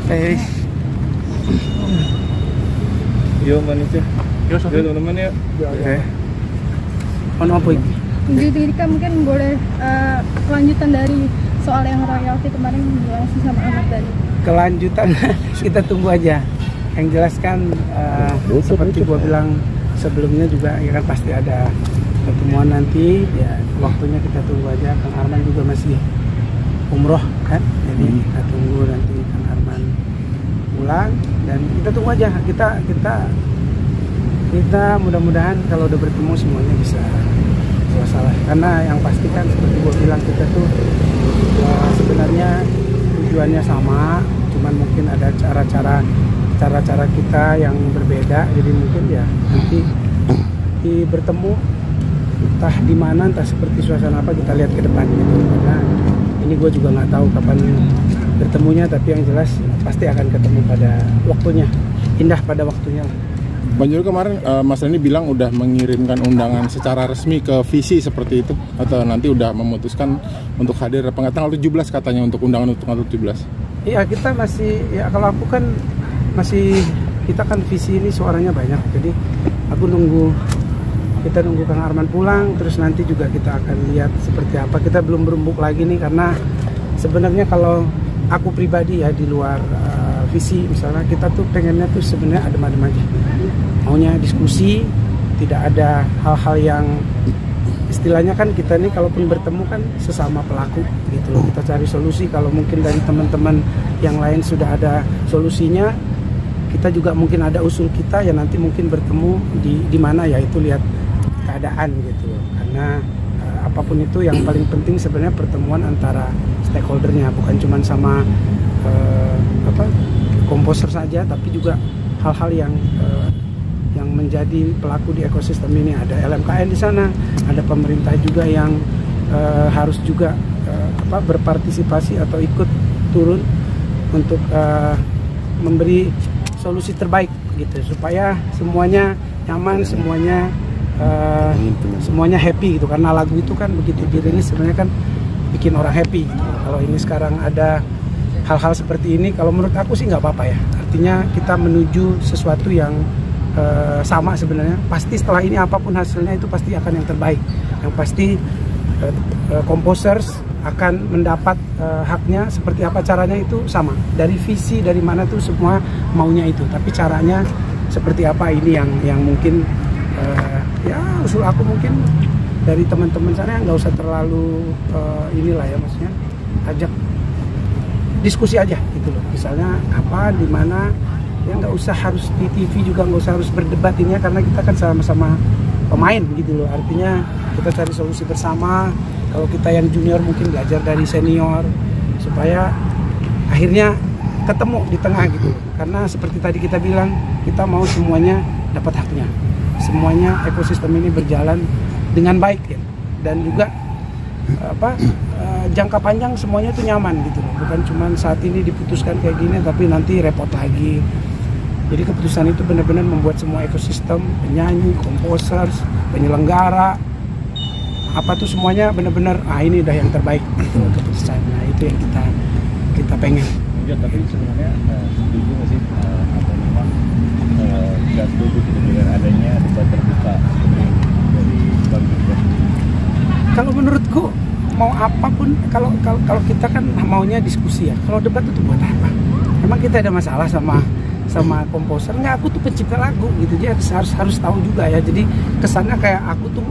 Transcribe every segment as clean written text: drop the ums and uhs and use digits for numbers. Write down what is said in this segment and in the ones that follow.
Eh, Yo manusia. Yo teman-teman ya. oke. Ono apa ini? Jadi Rika mungkin boleh lanjutan dari soal yang royalti kemarin gimana sih sama Ahmad Dhani? Kelanjutan kita tunggu aja. Yang jelas kan seperti gua bilang sebelumnya juga ya kan pasti ada pertemuan nanti ya, waktunya kita tunggu aja. Kang Arman juga masih umroh kan, jadi kita tunggu nanti Kang Arman pulang dan kita tunggu aja. Kita mudah-mudahan kalau udah bertemu semuanya bisa selesai. Karena yang pasti kan seperti gua bilang kita tuh sebenarnya tujuannya sama, cuman mungkin ada cara-cara kita yang berbeda. Jadi mungkin ya nanti bertemu entah di mana, entah seperti suasana apa, kita lihat ke depan gitu. Karena ini gue juga nggak tahu kapan bertemunya, tapi yang jelas pasti akan ketemu pada waktunya, indah pada waktunya. Bang Jul, kemarin Mas Dhani bilang udah mengirimkan undangan secara resmi ke Visi seperti itu, atau nanti udah memutuskan untuk hadir apa nggak, tanggal 17 katanya untuk undangan untuk tanggal 17. Iya, kita masih, ya kalau aku kan masih, kita kan Visi ini suaranya banyak, jadi aku kita nunggu Kang Arman pulang, terus nanti juga kita akan lihat seperti apa. Kita belum berembuk lagi nih, karena sebenarnya kalau aku pribadi ya di luar Visi misalnya, kita tuh pengennya tuh sebenarnya adem-adem aja, maunya diskusi, tidak ada hal-hal yang istilahnya kan kita nih kalaupun bertemu kan sesama pelaku gitu loh, kita cari solusi. Kalau mungkin dari teman-teman yang lain sudah ada solusinya, kita juga mungkin ada usul kita ya, nanti mungkin bertemu di mana ya, itu lihat keadaan gitu loh. Karena apapun itu yang paling penting sebenarnya pertemuan antara stakeholdernya, bukan cuma sama komposer saja, tapi juga hal-hal yang menjadi pelaku di ekosistem ini. Ada LMKN di sana, ada pemerintah juga yang harus juga berpartisipasi atau ikut turun untuk memberi solusi terbaik gitu, supaya semuanya nyaman, semuanya happy gitu. Karena lagu itu kan begitu dirilis sebenarnya kan bikin orang happy gitu. Kalau ini sekarang ada hal-hal seperti ini, kalau menurut aku sih nggak apa-apa ya. Artinya kita menuju sesuatu yang sama sebenarnya. Pasti setelah ini apapun hasilnya itu pasti akan yang terbaik. Yang pasti composers akan mendapat haknya. Seperti apa caranya itu sama. Dari visi dari mana tuh semua maunya itu. Tapi caranya seperti apa ini yang mungkin ya usul aku mungkin dari teman-teman sana nggak usah terlalu inilah ya, maksudnya ajak diskusi aja gitu loh. Misalnya apa, di mana, ya nggak usah harus di TV juga, nggak usah harus berdebat ini ya, karena kita kan sama-sama pemain gitu loh. Artinya kita cari solusi bersama. Kalau kita yang junior mungkin belajar dari senior, supaya akhirnya ketemu di tengah gitu loh. Karena seperti tadi kita bilang, kita mau semuanya dapat haknya, semuanya ekosistem ini berjalan dengan baik ya. Dan juga jangka panjang semuanya itu nyaman gitu loh. Bukan cuma saat ini diputuskan kayak gini tapi nanti repot lagi. Jadi keputusan itu benar-benar membuat semua ekosistem, penyanyi, komposer, penyelenggara, apa tuh semuanya benar-benar ini udah yang terbaik gitu loh keputusan. Nah, itu yang kita pengen. Ya, tapi sebenarnya setuju nggak sih atau memang nggak setuju dengan adanya debat terbuka dari Bang Jul? Kalau menurutku mau apapun, kalau kita kan maunya diskusi ya. Kalau debat itu buat apa? Emang kita ada masalah sama komposer? Nggak, aku tuh pencipta lagu gitu. Jadi harus tahu juga ya. Jadi kesannya kayak aku tuh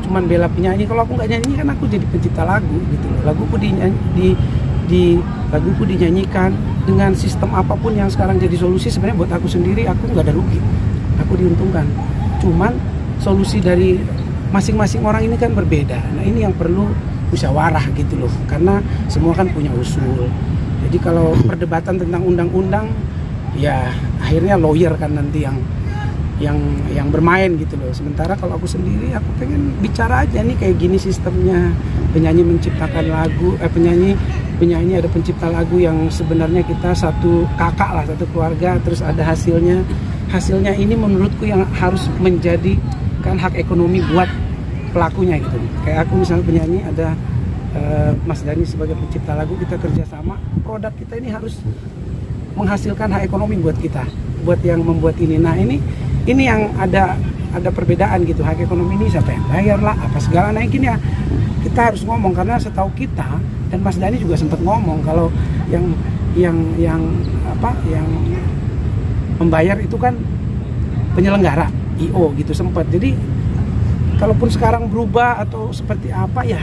cuman bela penyanyi. Kalau aku nggak nyanyi kan aku jadi pencipta lagu gitu. Laguku dinyanyikan dengan sistem apapun yang sekarang jadi solusi. Sebenarnya buat aku sendiri aku nggak ada rugi, aku diuntungkan. Cuman solusi dari masing-masing orang ini kan berbeda. Nah, ini yang perlu musyawarah gitu loh, karena semua kan punya usul. Jadi kalau perdebatan tentang undang-undang ya akhirnya lawyer kan nanti yang bermain gitu loh. Sementara kalau aku sendiri, aku pengen bicara aja nih kayak gini sistemnya. Penyanyi menciptakan lagu, penyanyi ada pencipta lagu yang sebenarnya kita satu kakak lah, satu keluarga. Terus ada hasilnya ini menurutku yang harus menjadikan hak ekonomi buat pelakunya gitu. Kayak aku misalnya penyanyi, ada Mas Dhani sebagai pencipta lagu, kita kerjasama, produk kita ini harus menghasilkan hak ekonomi buat kita, buat yang membuat ini. Nah ini yang ada perbedaan gitu. Hak ekonomi ini siapa yang bayar lah, apa segala. Nah ini ya kita harus ngomong, karena setahu kita, dan Mas Dhani juga sempat ngomong kalau yang membayar itu kan penyelenggara IO gitu sempat. Jadi kalaupun sekarang berubah atau seperti apa ya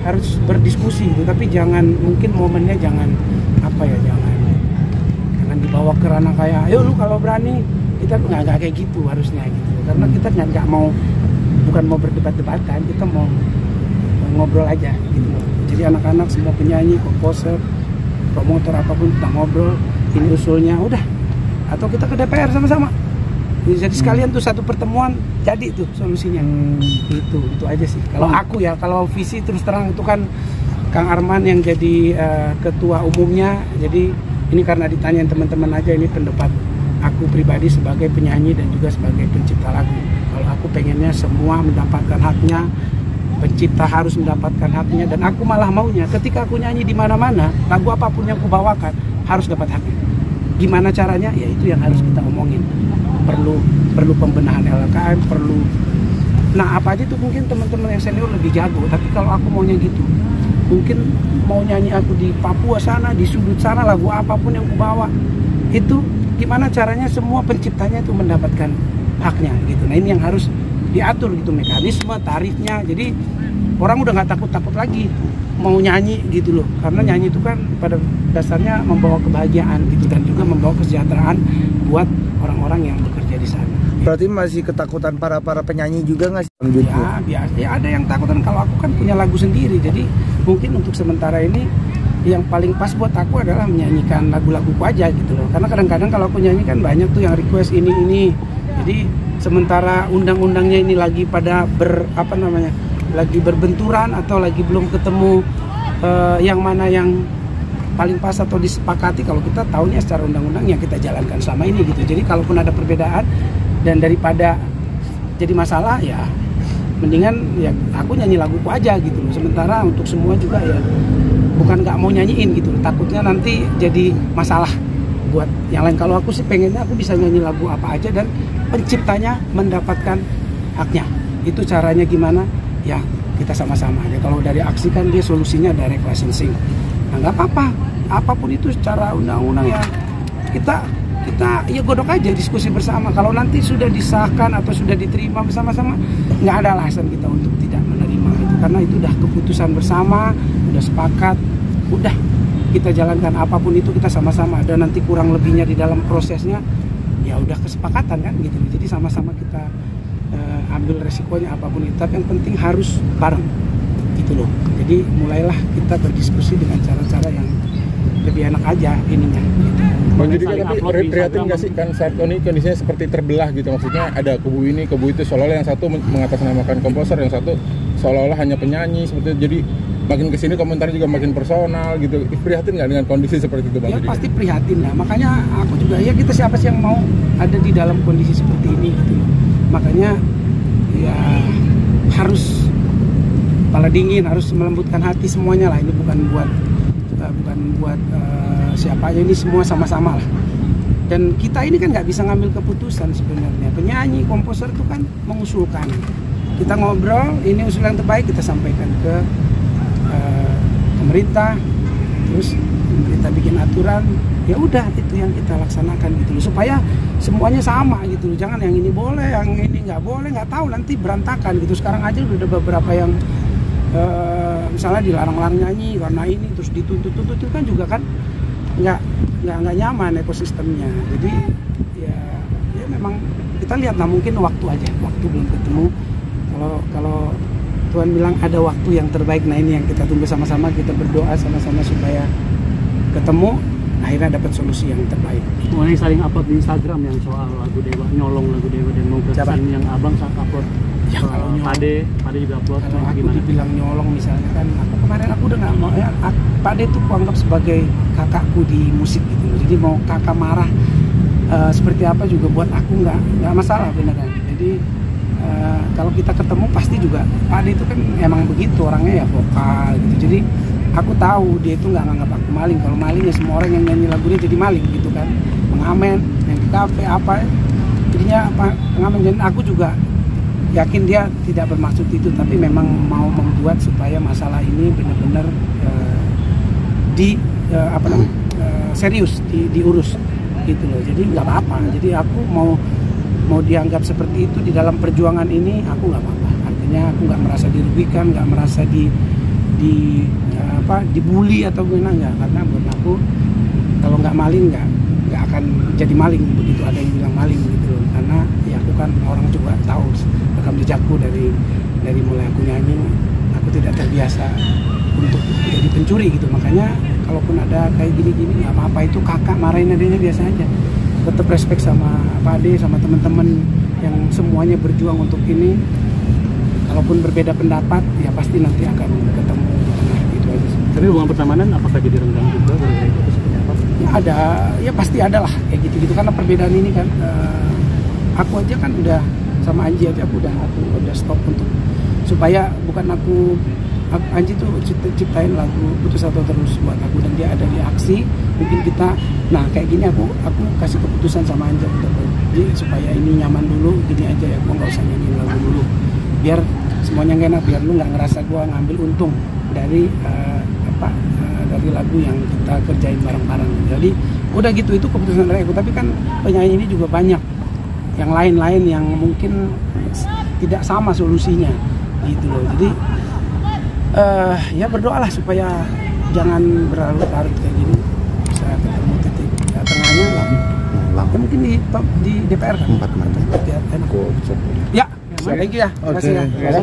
harus berdiskusi gitu, tapi mungkin momennya jangan dibawa ke ranah kayak ayo lu kalau berani, kita nggak kayak gitu harusnya gitu, karena kita nggak mau, bukan mau berdebat-debatan, kita mau ngobrol aja gitu. Jadi anak-anak semua penyanyi, komposer, promotor apapun kita ngobrol, ini usulnya udah, atau kita ke DPR sama-sama. Jadi sekalian tuh satu pertemuan jadi tuh solusinya. Itu aja sih. Kalau aku ya, kalau visi terus terang itu kan Kang Arman yang jadi ketua umumnya. Jadi ini karena ditanyain teman-teman aja, ini pendapat aku pribadi sebagai penyanyi dan juga sebagai pencipta lagu. Kalau aku pengennya semua mendapatkan haknya, pencipta harus mendapatkan haknya, dan aku malah maunya ketika aku nyanyi di mana-mana, lagu apapun yang aku bawakan harus dapat haknya. Gimana caranya? Ya itu yang harus kita omongin. Perlu pembenahan LKM, nah apa aja tuh mungkin teman-teman yang senior lebih jago, tapi kalau aku maunya gitu, mungkin mau nyanyi aku di Papua sana, di sudut sana, lagu apapun yang aku bawa, itu gimana caranya semua penciptanya itu mendapatkan haknya gitu. Nah ini yang harus diatur gitu, mekanisme, tarifnya. Jadi orang udah nggak takut-takut lagi mau nyanyi gitu loh, karena nyanyi itu kan pada dasarnya membawa kebahagiaan gitu, dan juga membawa kesejahteraan buat orang-orang yang bekerja di sana. Berarti masih ketakutan para penyanyi juga nggak sih? Ya biasa, ya ada yang takutan. Kalau aku kan punya lagu sendiri, jadi mungkin untuk sementara ini yang paling pas buat aku adalah menyanyikan lagu-laguku aja gitu loh. Karena kadang-kadang kalau aku nyanyi kan banyak tuh yang request ini. Jadi sementara undang-undangnya ini lagi pada lagi berbenturan atau lagi belum ketemu yang mana yang paling pas atau disepakati. Kalau kita tahunya secara undang-undang yang kita jalankan selama ini gitu. Jadi kalaupun ada perbedaan dan daripada jadi masalah, ya mendingan ya aku nyanyi laguku aja gitu loh. Sementara untuk semua juga ya bukan nggak mau nyanyiin gitu, takutnya nanti jadi masalah buat yang lain. Kalau aku sih pengennya aku bisa nyanyi lagu apa aja dan penciptanya mendapatkan haknya. Itu caranya gimana? Ya kita sama-sama aja. Kalau dari aksi kan dia solusinya direct licensing. Nah nggak apa-apa, apapun itu secara undang-undang ya kita ya godok aja, diskusi bersama. Kalau nanti sudah disahkan atau sudah diterima bersama-sama, nggak ada alasan kita untuk tidak menerima itu, karena itu udah keputusan bersama, udah sepakat, udah kita jalankan apapun itu kita sama-sama. Dan nanti kurang lebihnya di dalam prosesnya ya udah kesepakatan kan gitu. Jadi sama-sama kita ambil resikonya apapun itu, tapi yang penting harus bareng gitu loh. Jadi mulailah kita berdiskusi dengan cara-cara yang lebih enak aja ininya gitu. Bang Judi, kan tapi prihatin nggak sih kan saat ini kondisinya seperti terbelah gitu, maksudnya ada kubu ini, kubu itu, seolah-olah yang satu mengatasnamakan komposer, yang satu seolah-olah hanya penyanyi seperti itu. Jadi makin kesini komentarnya juga makin personal gitu. Prihatin nggak dengan kondisi seperti itu Bang Ya Judi? pasti prihatin lah, makanya aku juga ya, kita siapa sih yang mau ada di dalam kondisi seperti ini gitu. Makanya ya harus kepala dingin, harus melembutkan hati semuanya lah. Ini bukan buat siapa aja, ini semua sama-sama lah. Dan kita ini kan nggak bisa ngambil keputusan sebenarnya. Penyanyi, komposer itu kan mengusulkan. Kita ngobrol, ini usul yang terbaik kita sampaikan ke pemerintah, terus kita bikin aturan. Ya udah itu yang kita laksanakan gitu loh, supaya semuanya sama gitu loh. Jangan yang ini boleh, yang ini nggak boleh, nggak tahu nanti berantakan gitu. Sekarang aja udah ada beberapa yang misalnya dilarang-larang nyanyi karena ini, terus dituntut itu kan juga kan nggak nyaman ekosistemnya. Jadi ya memang kita lihat, nah mungkin waktu aja, waktu belum ketemu. Kalau Tuhan bilang ada waktu yang terbaik, nah ini yang kita tunggu sama-sama, kita berdoa sama-sama supaya ketemu, akhirnya dapat solusi yang terbaik. Yang saling upload di Instagram yang soal lagu Dewa, nyolong lagu Dewa dan mau berkesan yang abang saat upload. Ya kalau Pade juga upload. Kalau aku gimana? dibilang nyolong misalnya kan, kemarin aku udah nggak mau ya. Pade itu kuanggap sebagai kakakku di musik gitu. Jadi mau kakak marah seperti apa juga buat aku nggak masalah beneran. Jadi kalau kita ketemu pasti juga Pade itu kan emang begitu orangnya, ya vokal gitu. Jadi aku tahu dia itu nggak nganggap aku maling. Kalau maling ya semua orang yang nyanyi lagu dia jadi maling gitu kan, pengamen yang di kafe apa jadinya apa pengamen. Dan aku juga yakin dia tidak bermaksud itu, tapi memang mau membuat supaya masalah ini benar-benar serius diurus gitu loh. Jadi nggak apa-apa. Jadi aku mau dianggap seperti itu di dalam perjuangan ini, aku nggak apa-apa. Artinya aku nggak merasa dirugikan, nggak merasa dibully atau gimana, nggak. Karena buat aku kalau nggak maling nggak akan jadi maling begitu ada yang bilang maling gitu loh. Karena ya aku kan orang juga tahu rekam jejakku dari mulai aku nyanyi, aku tidak terbiasa untuk jadi pencuri gitu. Makanya kalaupun ada kayak gini-gini nggak apa-apa, itu kakak marahin adanya biasa aja. Tetap respect sama Pak Ade, sama teman-teman yang semuanya berjuang untuk ini. Kalaupun berbeda pendapat ya pasti nanti akan ketemu di tengah, itu aja sih. Tapi hubungan pertemanan apakah jadi renggang juga gara-gara itu seperti apa? Ya ada, ya pasti ada lah kayak gitu-gitu, karena perbedaan ini kan aku aja kan udah sama Anji aja aku udah stop untuk supaya bukan Anji tuh ciptain lagu Putus Atau Terus buat aku, dan dia ada di aksi. Mungkin kita, nah kayak gini aku kasih keputusan sama Anji jadi supaya ini nyaman dulu, gini aja ya, gua nggak usah nyanyiin lagu dulu, biar semuanya enak, biar lu nggak ngerasa gua ngambil untung dari dari lagu yang kita kerjain bareng-bareng. Jadi udah gitu, itu keputusan dari aku. Tapi kan penyanyi ini juga banyak yang lain-lain yang mungkin tidak sama solusinya gitu loh. Jadi ya berdoalah supaya jangan berlarut-larut kayak gini, bisa ketemu titik tengahnya lah. Ya mungkin di DPR kan 4 kemarin. ya, thank you ya. Terima kasih ya.